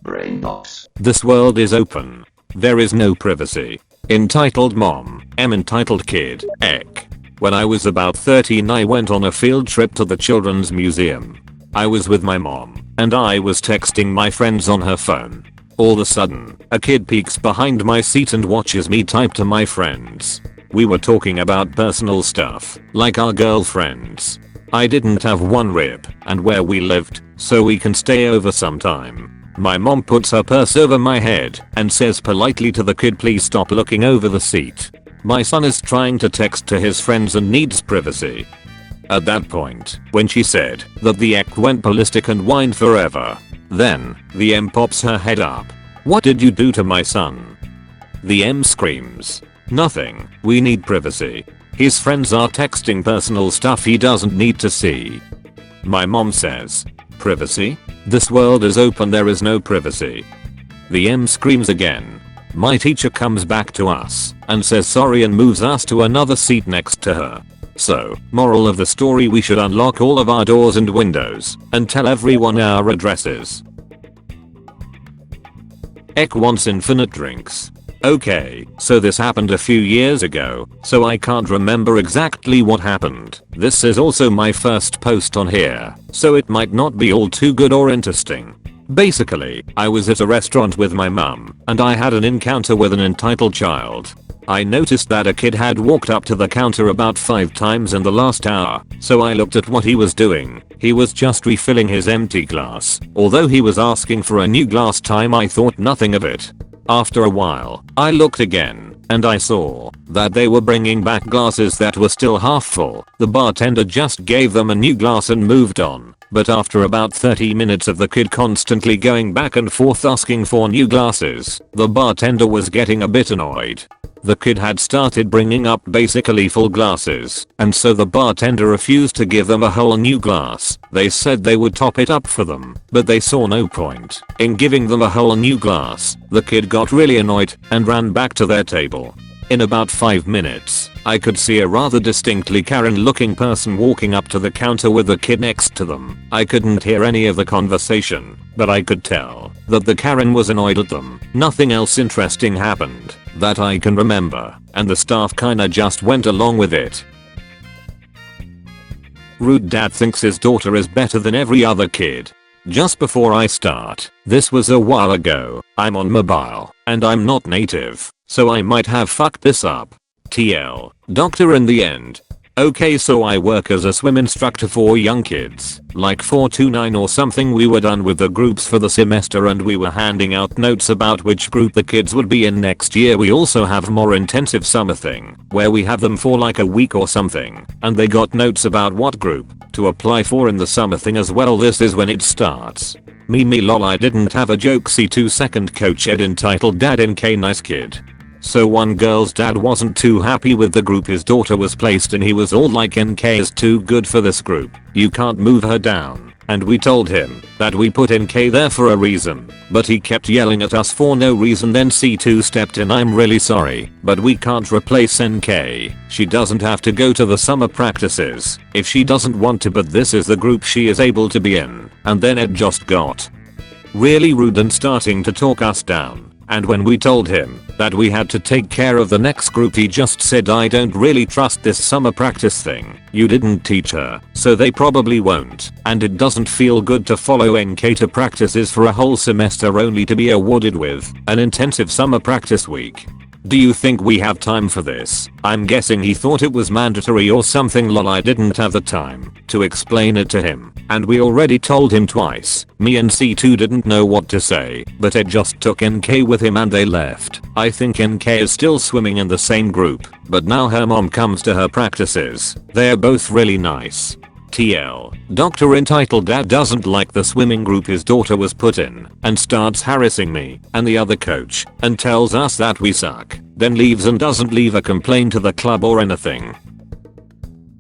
Brainbox. This world is open. There is no privacy. Entitled Mom, M entitled Kid, Ek. When I was about 13 I went on a field trip to the Children's Museum. I was with my mom, and I was texting my friends on her phone. All of a sudden, a kid peeks behind my seat and watches me type to my friends. We were talking about personal stuff, like our girlfriends. I didn't have one rib, and where we lived, so we can stay over sometime. My mom puts her purse over my head and says politely to the kid, please stop looking over the seat. My son is trying to text to his friends and needs privacy. At that point, when she said that the Ek went ballistic and whined forever. Then, the M pops her head up. What did you do to my son? The M screams. Nothing, we need privacy. His friends are texting personal stuff he doesn't need to see. My mom says, privacy? This world is open, there is no privacy. The M screams again. My teacher comes back to us and says sorry and moves us to another seat next to her. So, moral of the story, we should unlock all of our doors and windows and tell everyone our addresses. Ek wants infinite drinks. Okay, so this happened a few years ago, so I can't remember exactly what happened. This is also my first post on here, so it might not be all too good or interesting. Basically, I was at a restaurant with my mum, and I had an encounter with an entitled child. I noticed that a kid had walked up to the counter about 5 times in the last hour, so I looked at what he was doing. He was just refilling his empty glass. Although he was asking for a new glass time, I thought nothing of it. After a while, I looked again, and I saw that they were bringing back glasses that were still half full. The bartender just gave them a new glass and moved on. But after about 30 minutes of the kid constantly going back and forth asking for new glasses, the bartender was getting a bit annoyed. The kid had started bringing up basically full glasses, and so the bartender refused to give them a whole new glass. They said they would top it up for them, but they saw no point in giving them a whole new glass. The kid got really annoyed and ran back to their table. In about 5 minutes, I could see a rather distinctly Karen looking person walking up to the counter with the kid next to them. I couldn't hear any of the conversation, but I could tell that the Karen was annoyed at them. Nothing else interesting happened that I can remember, and the staff kinda just went along with it. Rude dad thinks his daughter is better than every other kid. Just before I start, this was a while ago, I'm on mobile, and I'm not native, so I might have fucked this up. TL, doctor in the end. Okay, so I work as a swim instructor for young kids, like 4 to 9 or something. We were done with the groups for the semester and we were handing out notes about which group the kids would be in next year. We also have more intensive summer thing, where we have them for like a week or something, and they got notes about what group to apply for in the summer thing as well. This is when it starts. Me lol, I didn't have a joke. See 2nd coach ed entitled Dad NK nice kid. So one girl's dad wasn't too happy with the group his daughter was placed in. He was all like, NK is too good for this group, you can't move her down. And we told him that we put NK there for a reason, but he kept yelling at us for no reason. Then C2 stepped in. I'm really sorry, but we can't replace NK. She doesn't have to go to the summer practices if she doesn't want to, but this is the group she is able to be in. And then it just got really rude and starting to talk us down. And when we told him that we had to take care of the next group, he just said, I don't really trust this summer practice thing. You didn't teach her, so they probably won't. And it doesn't feel good to follow NK to practices for a whole semester only to be awarded with an intensive summer practice week. Do you think we have time for this? I'm guessing he thought it was mandatory or something. Lol, I didn't have the time to explain it to him, and we already told him twice. Me and C2 didn't know what to say, but Ed just took NK with him and they left. I think NK is still swimming in the same group, but now her mom comes to her practices. They're both really nice. TL, doctor entitled Dad doesn't like the swimming group his daughter was put in and starts harassing me and the other coach and tells us that we suck, then leaves and doesn't leave a complaint to the club or anything.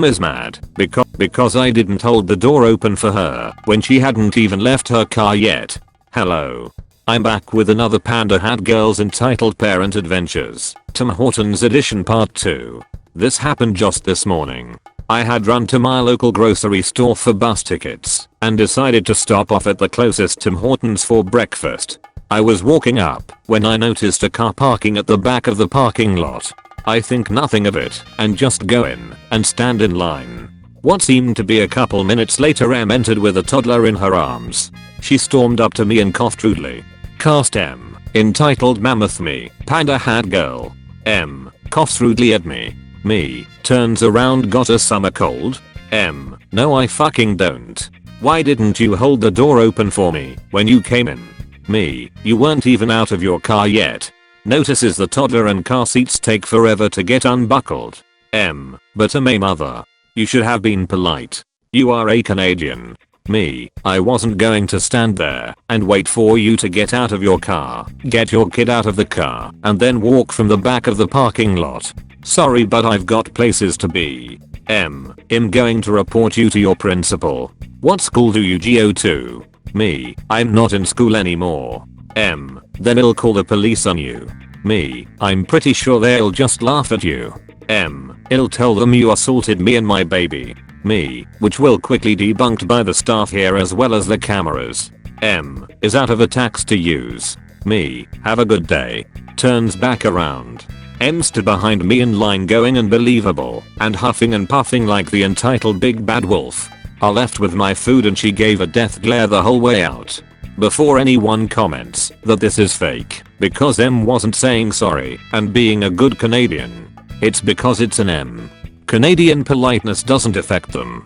Is mad because I didn't hold the door open for her when she hadn't even left her car yet. Hello. I'm back with another Panda Hat Girls entitled Parent Adventures, Tim Hortons edition part 2. This happened just this morning. I had run to my local grocery store for bus tickets and decided to stop off at the closest Tim Hortons for breakfast. I was walking up when I noticed a car parking at the back of the parking lot. I think nothing of it and just go in and stand in line. What seemed to be a couple minutes later, Em entered with a toddler in her arms. She stormed up to me and coughed rudely. Cast M. Entitled Mammoth Me, Panda Hat Girl. M. Coughs rudely at me. Me. Turns around, got a summer cold? M. No, I fucking don't. Why didn't you hold the door open for me when you came in? Me. You weren't even out of your car yet. Notices the toddler and car seats take forever to get unbuckled. M. But I'm a mother. You should have been polite. You are a Canadian. Me. I wasn't going to stand there and wait for you to get out of your car, get your kid out of the car, and then walk from the back of the parking lot. Sorry, but I've got places to be. M. I'm going to report you to your principal. What school do you go to? Me. I'm not in school anymore. M. Then I'll call the police on you. Me. I'm pretty sure they'll just laugh at you. M. I'll tell them you assaulted me and my baby. Me. Which will quickly debunked by the staff here as well as the cameras. M. Is out of attacks to use. Me. Have a good day. Turns back around. M stood behind me in line, going unbelievable and huffing and puffing like the entitled big bad wolf. I left with my food and she gave a death glare the whole way out. Before anyone comments that this is fake because M wasn't saying sorry and being a good Canadian, it's because it's an M. Canadian politeness doesn't affect them.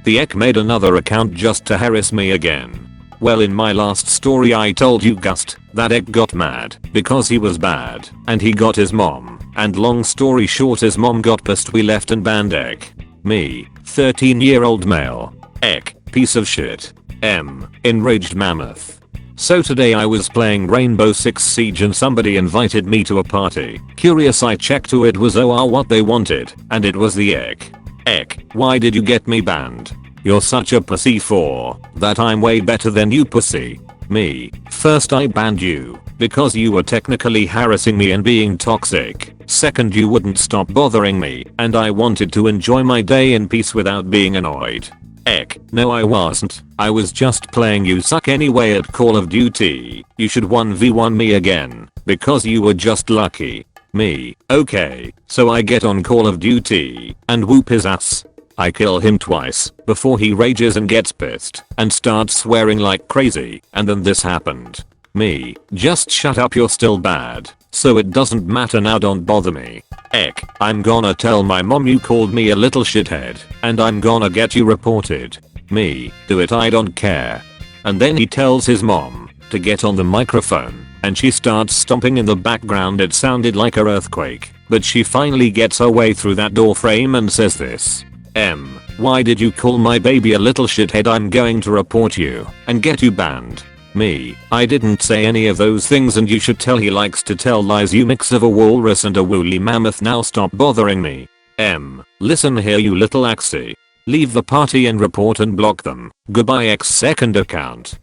The Ek made another account just to harass me again. Well, in my last story I told you Gust that Ek got mad because he was bad and he got his mom, and long story short his mom got pissed, we left and banned Ek. Me. 13-year-old male. Ek. Piece of shit. M. Enraged mammoth. So today I was playing Rainbow Six Siege and somebody invited me to a party. Curious, I checked who it was or what they wanted, and it was the Ek. Ek, why did you get me banned? You're such a pussy for that. I'm way better than you, pussy. Me. First, I banned you because you were technically harassing me and being toxic. Second, you wouldn't stop bothering me and I wanted to enjoy my day in peace without being annoyed. Ek, no I wasn't. I was just playing. You suck anyway at Call of Duty. You should 1v1 me again because you were just lucky. Me. Okay, so I get on Call of Duty and whoop his ass. I kill him twice before he rages and gets pissed and starts swearing like crazy, and then this happened. Me. Just shut up, you're still bad, so it doesn't matter now, don't bother me. Ek, I'm gonna tell my mom you called me a little shithead and I'm gonna get you reported. Me. Do it, I don't care. And then he tells his mom to get on the microphone and she starts stomping in the background. It sounded like an earthquake, but she finally gets her way through that door frame and says this. M. Why did you call my baby a little shithead? I'm going to report you and get you banned. Me. I didn't say any of those things and you should tell. He likes to tell lies, you mix of a walrus and a woolly mammoth. Now stop bothering me. M. Listen here, you little axie. Leave the party and report and block them. Goodbye. X second account.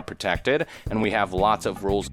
Protected, and we have lots of rules.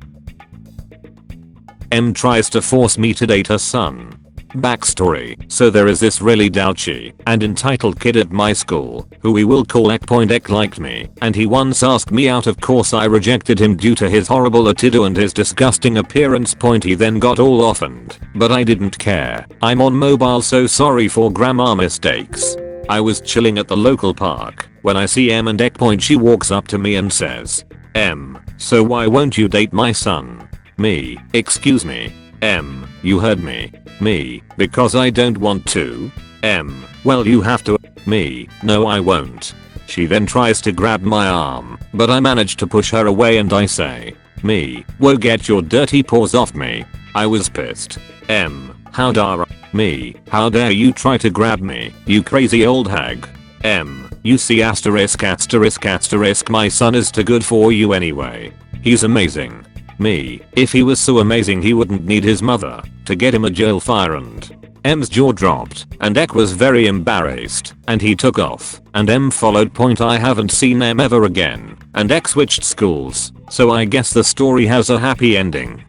M tries to force me to date her son. Backstory. So there is this really douchy and entitled kid at my school who we will call Ek. Ek liked me and he once asked me out. Of course I rejected him due to his horrible attitude and his disgusting appearance. He then got all offended, but I didn't care. I'm on mobile, so sorry for grammar mistakes. I was chilling at the local park when I see M and Ek. She walks up to me and says, M, so why won't you date my son? Me. Excuse me. M. You heard me. Me. Because I don't want to. M. Well, you have to. Me. No, I won't. She then tries to grab my arm, but I manage to push her away and I say, me. Whoa, get your dirty paws off me. I was pissed. M. How dare. Me. How dare you try to grab me, you crazy old hag. M. You see asterisk asterisk asterisk, my son is too good for you anyway. He's amazing. Me. If he was so amazing he wouldn't need his mother to get him a jail fire. And M's jaw dropped and Ek was very embarrassed and he took off and M followed. I haven't seen M ever again and Ek switched schools, so I guess the story has a happy ending.